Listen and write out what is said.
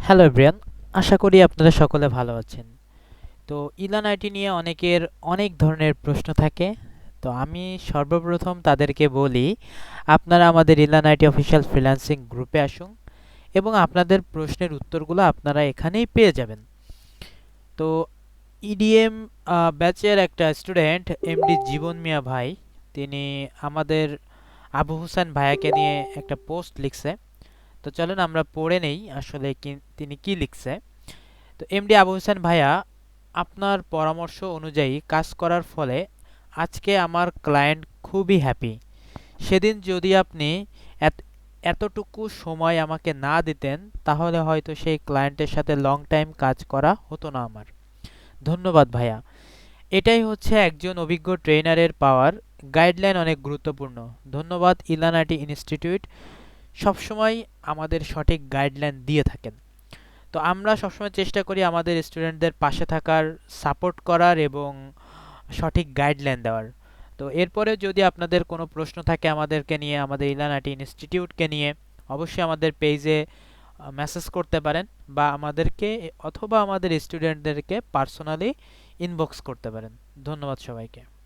Hello everyone, আশা করি আপনারা সকলে ভালো আছেন। তো ইলান আইটি নিয়ে অনেকের অনেক ধরনের প্রশ্ন থাকে। তো আমি সর্বপ্রথম তাদেরকে বলি, আপনারা আমাদের ইলান আইটি অফিসিয়াল ফ্রিল্যান্সিং গ্রুপে আসুন এবং আপনাদের প্রশ্নের উত্তরগুলো আপনারা এখানেই পেয়ে যাবেন। তো ইডিএম ব্যাচের একটা স্টুডেন্ট এমডি জীবন মিয়া ভাই, তিনি আমাদের আবু হোসেন ভাইয়াকে নিয়ে একটা পোস্ট লিখছে। তো চলুন আমরা পড়ে নেই আসলে তিনি কি লিখছে। তো এমডি আবু হোসেন ভাইয়া, আপনার পরামর্শ অনুযায়ী কাজ করার ফলে আজকে আমার ক্লায়েন্ট খুবই হ্যাপি। সেদিন যদি আপনি এত- এতটুকু সময় আমাকে না দিতেন, তাহলে হয়তো সেই ক্লায়েন্টের সাথে লং টাইম কাজ করা হতো না আমার। ধন্যবাদ ভাইয়া। এটাই হচ্ছে একজন অভিজ্ঞ ট্রেনারের পাওয়ার। গাইডলাইন অনেক গুরুত্বপূর্ণ। ধন্যবাদ ইলানাটি ইনস্টিটিউট, সবসময় আমাদের সঠিক গাইডলাইন দিয়ে থাকেন। তো আমরা সবসময় চেষ্টা করি আমাদের স্টুডেন্টদের পাশে থাকার, সাপোর্ট করার এবং সঠিক গাইডলাইন দেওয়ার। তো এরপরে যদি আপনাদের কোনো প্রশ্ন থাকে আমাদেরকে নিয়ে, আমাদের ইলানাটি ইনস্টিটিউটকে নিয়ে, অবশ্যই আমাদের পেজে মেসেজ করতে পারেন বা আমাদেরকে অথবা আমাদের স্টুডেন্টদেরকে পার্সোনালি ইনবক্স করতে পারেন। ধন্যবাদ সবাইকে।